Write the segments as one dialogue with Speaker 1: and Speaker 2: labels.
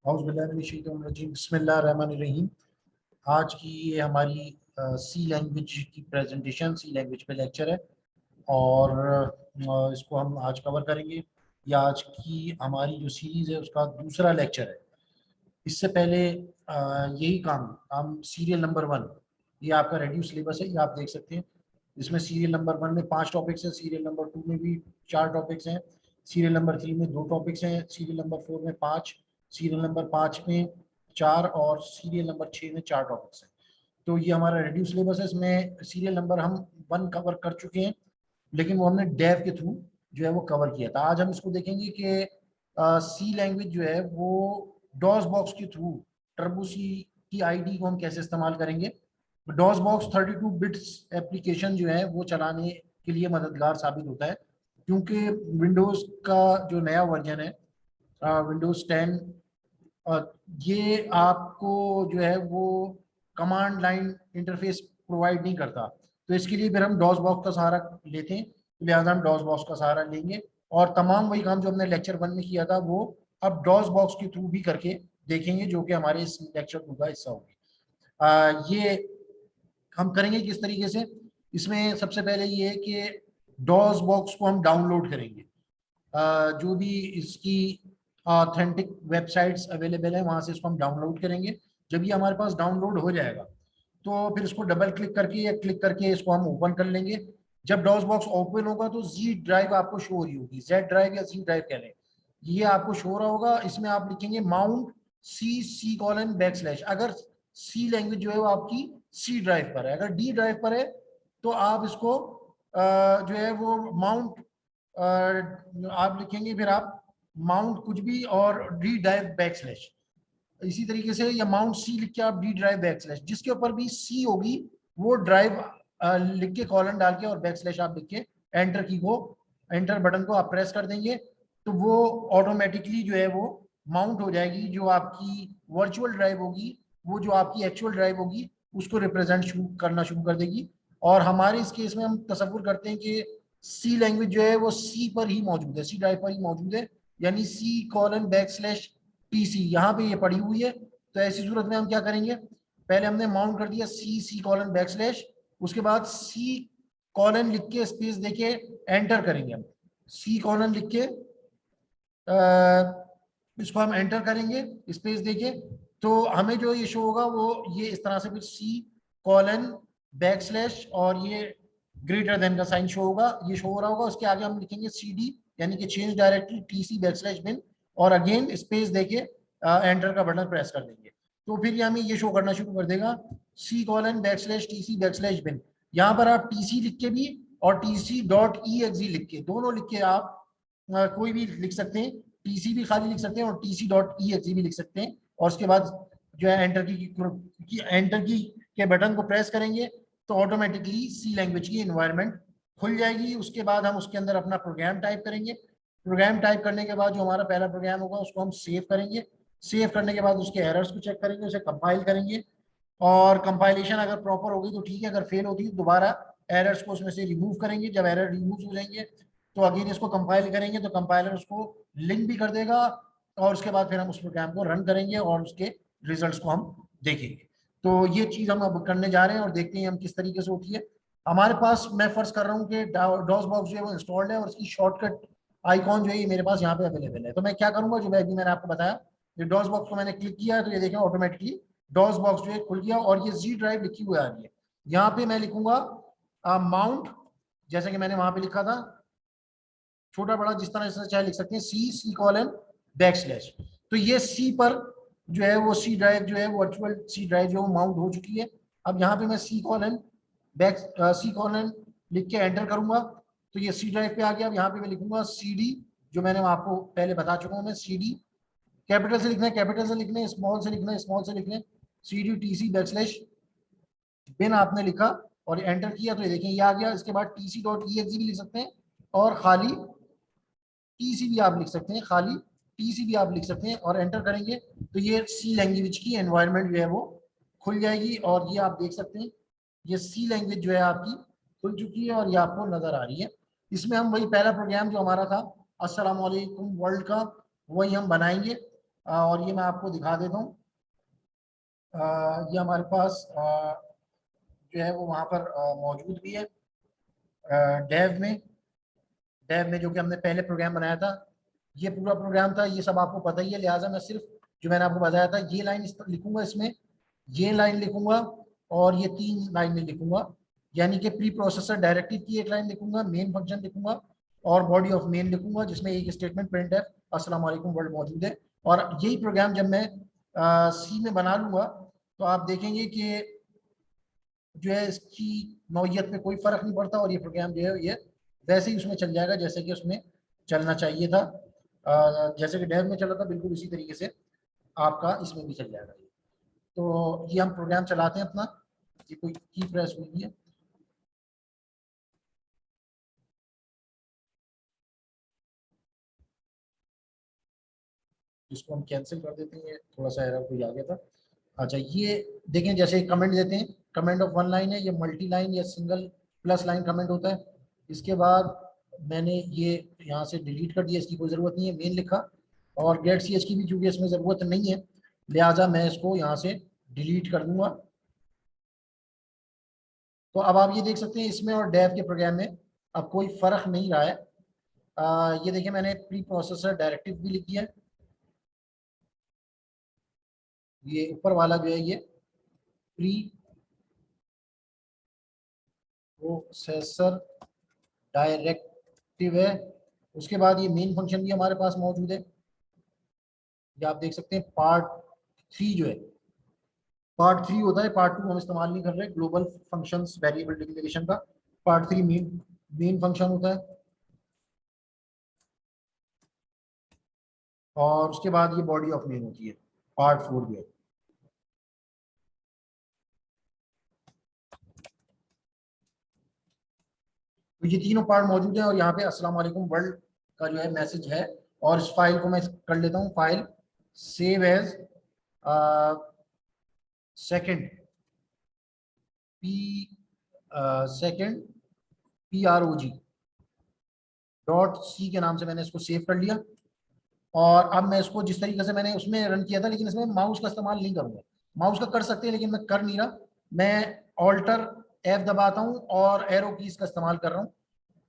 Speaker 1: बिस्मिल्लाहिर्रहमानिर्रहीम। आज की ये हमारी सी लैंग्वेज की प्रेजेंटेशन, सी लैंग्वेज पे लेक्चर है और इसको हम आज कवर करेंगे। ये आज की हमारी जो सीरीज़ है उसका दूसरा लेक्चर है। इससे पहले यही काम सीरियल नंबर 1, ये आपका रेड्यूस सिलेबस है, ये आप देख सकते हैं। इसमें सीरियल नंबर 1 में 5 टॉपिक्स हैं, सीरियल नंबर 2 में भी 4 टॉपिक्स हैं, सीरियल नंबर 3 में 2 टॉपिक्स हैं, सीरियल नंबर 4 में 5, सीरियल नंबर 5 में 4 और सीरियल नंबर 6 में 4 टॉपिक्स हैं। तो ये हमारा रेड्यूस सिलेबस है। इसमें सीरियल नंबर हम 1 कवर कर चुके हैं, लेकिन वो हमने डेव के थ्रू जो है वो कवर किया था। आज हम इसको देखेंगे कि सी लैंग्वेज जो है वो डॉस बॉक्स के थ्रू टर्बो सी की आईडी को हम कैसे इस्तेमाल करेंगे। डॉस बॉक्स 32 बिट्स एप्लीकेशन जो है वो चलाने के लिए मददगार साबित होता है, क्योंकि विंडोज़ का जो नया वर्जन है विंडोज़ 10, ये आपको जो है वो कमांड लाइन इंटरफेस प्रोवाइड नहीं करता। तो इसके लिए फिर हम डॉस बॉक्स का सहारा लेते हैं, तो लिहाजा हम डॉस बॉक्स का सहारा लेंगे और तमाम वही काम जो हमने लेक्चर 1 में किया था वो अब डॉस बॉक्स के थ्रू भी करके देखेंगे, जो कि हमारे इस लेक्चर 2 का हिस्सा होगी। ये हम करेंगे किस तरीके से। इसमें सबसे पहले ये है कि डॉस बॉक्स को हम डाउनलोड करेंगे। जो भी इसकी ऑथेंटिक वेबसाइट्स अवेलेबल है वहां से इसको हम डाउनलोड करेंगे। जब ये हमारे पास डाउनलोड हो जाएगा तो फिर इसको डबल क्लिक करके या क्लिक करके इसको हम ओपन कर लेंगे। जब डॉस बॉक्स ओपन होगा तो जी ड्राइव आपको शो हो रही होगी, जेड ड्राइव या जी ड्राइव कह लें, ये आपको शो हो रहा होगा। इसमें आप लिखेंगे माउंट /C:\\. अगर सी लैंग्वेज जो है वो आपकी सी ड्राइव पर है, अगर डी ड्राइव पर है तो आप इसको जो है वो माउंट आप लिखेंगे, फिर आप माउंट कुछ भी और /D इसी तरीके से, या माउंट सी लिख के आप /D जिसके ऊपर भी सी होगी वो ड्राइव लिख के कॉलन डाल के और / आप लिख के एंटर बटन को आप प्रेस कर देंगे तो वो ऑटोमेटिकली जो है वो माउंट हो जाएगी। जो आपकी वर्चुअल ड्राइव होगी वो जो आपकी एक्चुअल ड्राइव होगी उसको रिप्रेजेंट करना शुरू कर देगी। और हमारे इस केस में हम तसव्वुर करते हैं कि सी लैंग्वेज जो है वो सी पर ही मौजूद है, सी ड्राइव पर ही मौजूद है, यानी C:\TC यहाँ पे ये पड़ी हुई है। तो ऐसी सूरत में हम क्या करेंगे, पहले हमने माउंट कर दिया C:\, उसके बाद C: लिख के स्पेस देके एंटर करेंगे। हम C: लिख के इसको हम एंटर करेंगे स्पेस देके, तो हमें जो ये शो होगा वो ये इस तरह से कुछ C:\, और ये ग्रेटर देन का साइन शो होगा, ये शो हो रहा होगा। उसके आगे हम लिखेंगे CD यानी कि चेंज डायरेक्टरी TC\bin और अगेन स्पेस देके एंटर का बटन प्रेस कर देंगे। तो फिर ये हमें ये शो करना शुरू कर देगा C:\TC\bin। यहाँ पर आप TC लिख के भी और TC.exe लिख के, दोनों लिख के आप कोई भी लिख सकते हैं, TC भी खाली लिख सकते हैं और TC.exe भी लिख सकते हैं। और उसके बाद जो है एंटर की के बटन को प्रेस करेंगे तो ऑटोमेटिकली सी लैंग्वेज की एनवायरनमेंट खुल जाएगी। उसके बाद हम उसके अंदर अपना प्रोग्राम टाइप करेंगे। प्रोग्राम टाइप करने के बाद जो हमारा पहला प्रोग्राम होगा उसको हम सेव करेंगे। सेव करने के बाद उसके एरर्स को चेक करेंगे, उसे कंपाइल करेंगे और कंपाइलेशन अगर प्रॉपर होगी तो ठीक है, अगर फेल होती है तो दोबारा एरर्स को उसमें से रिमूव करेंगे। जब एरर रिमूव हो जाएंगे तो अगेन इसको कंपाइल करेंगे, तो कंपाइलर उसको लिंक भी कर देगा और उसके बाद फिर हम उस प्रोग्राम को रन करेंगे और उसके रिजल्ट्स को हम देखेंगे। तो ये चीज़ हम अब करने जा रहे हैं और देखते हैं हम किस तरीके से होती है। हमारे पास, मैं फर्ज कर रहा हूँ कि डॉस बॉक्स जो है वो इंस्टॉल्ड है और उसकी शॉर्टकट आइकॉन जो है ये मेरे पास यहाँ पे अवेलेबल है। तो मैं क्या करूँगा, जो अभी मैंने आपको बताया, ये डॉस बॉक्स को मैंने क्लिक किया तो ये देखें ऑटोमेटिकली डॉस बॉक्स जो है खुल गया और ये जी ड्राइव लिखी हुई आ रही है। यहाँ पे मैं लिखूंगा माउंट, जैसे कि मैंने वहां पे लिखा था, छोटा बड़ा जिस तरह से चाहे लिख सकते हैं, C:\. तो ये सी पर जो है वो सी ड्राइव जो है वर्चुअल सी ड्राइव जो माउंट हो चुकी है। अब यहाँ पे मैं C:\, लिख के एंटर करूंगा तो ये सी ड्राइव पे आ गया। अब यहाँ पे मैं लिखूंगा CD, जो मैंने आपको पहले बता चुका हूँ मैं, CD कैपिटल से लिखना है, कैपिटल से लिखना है, स्मॉल से लिखना है, स्मॉल से लिखना है, CD/bin आपने लिखा और एंटर किया तो ये देखें ये आ गया। इसके बाद TC.exe भी लिख सकते हैं और खाली TC भी आप लिख सकते हैं, खाली TC भी आप लिख सकते हैं और एंटर करेंगे तो ये सी लैंग्वेज की एनवायरनमेंट जो है वो खुल जाएगी। और ये आप देख सकते हैं ये सी लैंग्वेज जो है आपकी खुल चुकी है और ये आपको नजर आ रही है। इसमें हम वही पहला प्रोग्राम जो हमारा था अस्सलाम वालेकुम वर्ल्ड का, वही हम बनाएंगे और ये मैं आपको दिखा देता हूँ। ये हमारे पास जो है वो वहाँ पर मौजूद भी है डेव में। जो कि हमने पहले प्रोग्राम बनाया था, ये पूरा प्रोग्राम था, ये सब आपको पता ही है, लिहाजा मैं सिर्फ जो मैंने आपको बताया था ये लाइन लिखूंगा, इसमें ये लाइन लिखूंगा और ये 3 लाइनें लिखूंगा। यानी कि प्री प्रोसेसर डायरेक्टिव की एक लाइन लिखूंगा, मेन फंक्शन लिखूंगा और बॉडी ऑफ मेन लिखूंगा, जिसमें एक स्टेटमेंट प्रिंट है अस्सलाम वालेकुम वर्ल्ड मौजूद है। और यही प्रोग्राम जब मैं सी में बना लूंगा तो आप देखेंगे कि जो है इसकी नौयत में कोई फर्क नहीं पड़ता और ये प्रोग्राम जो है ये वैसे ही उसमें चल जाएगा जैसे कि उसमें चलना चाहिए था। जैसे कि डेव में चला था बिल्कुल उसी तरीके से आपका इसमें भी चल जाएगा। तो ये हम प्रोग्राम चलाते हैं अपना, ये कोई की प्रेस हुई है। इसको हम कैंसिल कर देते हैं, थोड़ा सा एरर कोई आ गया था। अच्छा ये देखें, जैसे कमेंट देते हैं, कमेंट ऑफ 1 लाइन है, ये मल्टी लाइन या सिंगल प्लस लाइन कमेंट होता है। इसके बाद मैंने ये यहाँ से डिलीट कर दिया, इसकी कोई ज़रूरत नहीं है, मेन लिखा। और गेट सी एच की भी चूंकि इसमें ज़रूरत नहीं है, लिहाजा मैं इसको यहाँ से डिलीट कर दूंगा। तो अब आप ये देख सकते हैं इसमें और डेव के प्रोग्राम में अब कोई फ़र्क नहीं रहा है। ये देखिए मैंने प्री प्रोसेसर डायरेक्टिव भी लिख दिया है, ये ऊपर वाला जो है ये प्री प्रोसेसर डायरेक्टिव है। उसके बाद ये मेन फंक्शन भी हमारे पास मौजूद है, ये आप देख सकते हैं पार्ट 3 जो है, पार्ट 3 होता है, पार्ट 2 हम इस्तेमाल नहीं कर रहे, ग्लोबल फंक्शंस वेरिएबल डिक्लेरेशन का। पार्ट 3 मेन फंक्शन होता है और उसके बाद ये बॉडी ऑफ मेन होती है, पार्ट 4 जो है। तो ये तीनों पार्ट मौजूद है और यहाँ पे अस्सलाम वालेकुम वर्ल्ड का जो है मैसेज है। और इस फाइल को मैं कर लेता हूँ, file save as second p second PROG dot c के नाम से मैंने इसको सेव कर लिया। और अब मैं इसको जिस तरीके से मैंने उसमें रन किया था, लेकिन इसमें माउस का इस्तेमाल नहीं करूंगा। माउस का कर सकते हैं लेकिन मैं कर नहीं रहा, मैं ऑल्टर F दबाता हूँ और एरो कीज का इस्तेमाल कर रहा हूँ।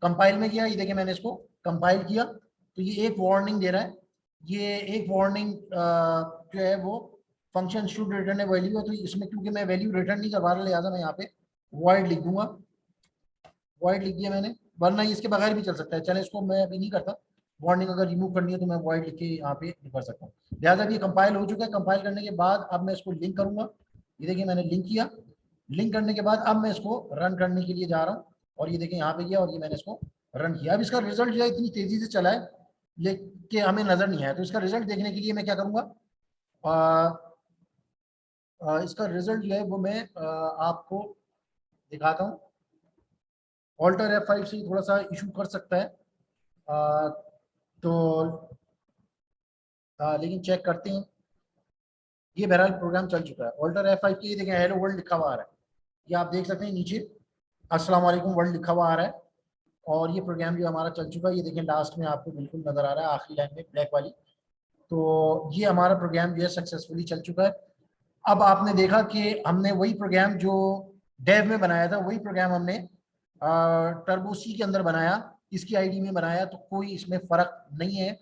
Speaker 1: कंपाइल में किया, ये देखिए मैंने इसको कंपाइल किया तो ये एक वार्निंग दे रहा है, ये एक वार्निंग जो है वो function should return A value है। तो इसमें क्योंकि मैं वैल्यू रिटर्न नहीं करवा रहा, लिहाजा मैं यहाँ पे वॉइड लिख दूंगा, वॉइड लिख दिया मैंने, वरना इसके बगैर भी चल सकता है। चले इसको मैं अभी नहीं करता, वार्निंग अगर रिमूव करनी है तो मैं वॉइड लिख के यहाँ पे कर सकता हूँ। लिहाजा ये कंपाइल हो चुका है, कंपाइल करने के बाद अब मैं इसको लिंक करूंगा, ये देखिए मैंने लिंक किया। लिंक करने के बाद अब मैं इसको रन करने के लिए जा रहा हूँ और ये देखिए यहाँ पे गया और ये मैंने इसको रन किया। अब इसका रिजल्ट जो है इतनी तेजी से चला है लेकिन हमें नजर नहीं आया, तो इसका रिजल्ट देखने के लिए मैं क्या करूंगा, इसका रिजल्ट जो है वो मैं आपको दिखाता हूँ। ऑल्टर F5 से थोड़ा सा इशू कर सकता है, आ, तो लेकिन चेक करते हैं। ये बहरहाल प्रोग्राम चल चुका है, ऑल्टर F5 की, देखें हेलो वर्ल्ड लिखा हुआ आ रहा है, ये आप देख सकते हैं नीचे अस्सलाम वालेकुम वर्ल्ड लिखा हुआ आ रहा है। और ये प्रोग्राम जो हमारा चल चुका है, ये देखें लास्ट में आपको बिल्कुल नजर आ रहा है आखिरी लाइन में ब्लैक वाली। तो ये हमारा प्रोग्राम जो है सक्सेसफुली चल चुका है। अब आपने देखा कि हमने वही प्रोग्राम जो डेव में बनाया था वही प्रोग्राम हमने टर्बो सी के अंदर बनाया, इसकी आईडी में बनाया, तो कोई इसमें फर्क नहीं है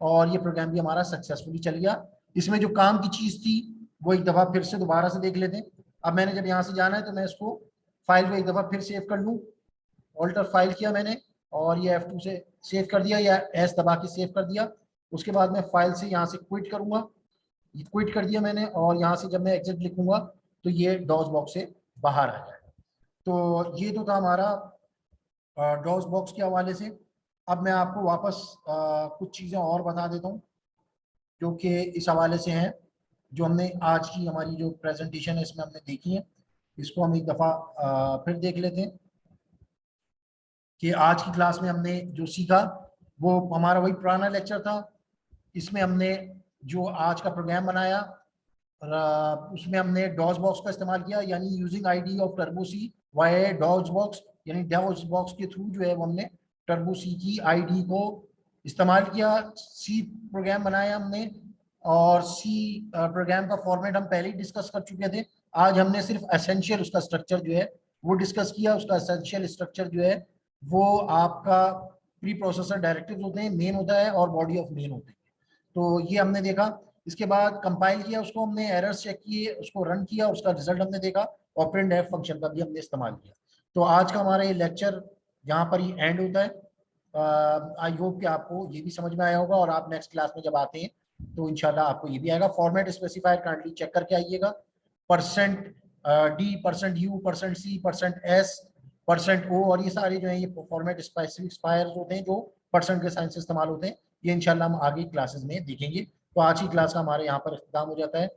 Speaker 1: और ये प्रोग्राम भी हमारा सक्सेसफुली चल गया। इसमें जो काम की चीज थी वो एक दफा फिर से दोबारा से देख लेते हैं। अब मैंने जब यहाँ से जाना है तो मैं इसको फाइल को एक दफा फिर सेव कर लूँ, ऑल्टर फाइल किया मैंने और ये F2 से सेव कर दिया या एस दबा के सेव कर दिया। उसके बाद मैं फाइल से यहाँ से क्विट करूंगा, ये क्विट कर दिया मैंने और यहाँ से जब मैं एग्जिट लिखूंगा तो ये डॉस बॉक्स से बाहर आ जाएगा। तो ये तो था हमारा डॉस बॉक्स के हवाले से। अब मैं आपको वापस कुछ चीज़ें और बता देता हूँ जो कि इस हवाले से हैं, जो हमने आज की हमारी जो प्रेजेंटेशन है इसमें हमने देखी है। इसको हम एक दफ़ा फिर देख लेते हैं कि आज की क्लास में हमने जो सीखा वो हमारा वही पुराना लेक्चर था। इसमें हमने जो आज का प्रोग्राम बनाया उसमें हमने डॉस बॉक्स का इस्तेमाल किया, यानी using ID of Turbo C Y DOS box, यानी डॉस बॉक्स के थ्रू जो है वो हमने टर्बो सी की आईडी को इस्तेमाल किया, सी प्रोग्राम बनाया हमने और सी प्रोग्राम का फॉर्मेट हम पहले ही डिस्कस कर चुके थे। आज हमने सिर्फ एसेंशियल उसका स्ट्रक्चर जो है वो डिस्कस किया। उसका एसेंशियल स्ट्रक्चर जो है वो आपका प्री प्रोसेसर डायरेक्टिव्स होते हैं, मेन होता है और बॉडी ऑफ मेन होते हैं। तो ये हमने देखा। इसके बाद कंपाइल किया उसको हमने, एरर्स चेक किए, उसको रन किया, उसका रिजल्ट हमने देखा और प्रिंट एफ फंक्शन का भी हमने इस्तेमाल किया। तो आज का हमारा ये लेक्चर यहाँ पर ही एंड होता है। आई होप कि आपको ये भी समझ में आया होगा और आप नेक्स्ट क्लास में जब आते हैं तो इंशाल्लाह आपको ये भी आएगा। फॉर्मेट स्पेसिफायर काइंडली चेक करके आइएगा। Percent D, percent U, percent C, percent S, percent O, और ये सारे जो है ये फॉर्मेट स्पेसिफायर होते हैं जो परसेंट के साइन से इस्तेमाल होते हैं। ये इंशाल्लाह हम आगे क्लासेस में देखेंगे। तो आज की क्लास का हमारे यहाँ पर इख्तिताम हो जाता है।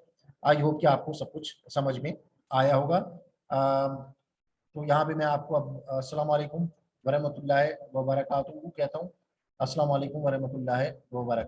Speaker 1: आई होप कि आपको सब कुछ समझ में आया होगा। तो यहाँ पे मैं आपको अब अस्सलाम वालेकुम वरहमतुल्लाहि व बरकातुहू कहता हूँ। अस्सलाम वालेकुम वरहमतुल्लाहि व बरकातुहू।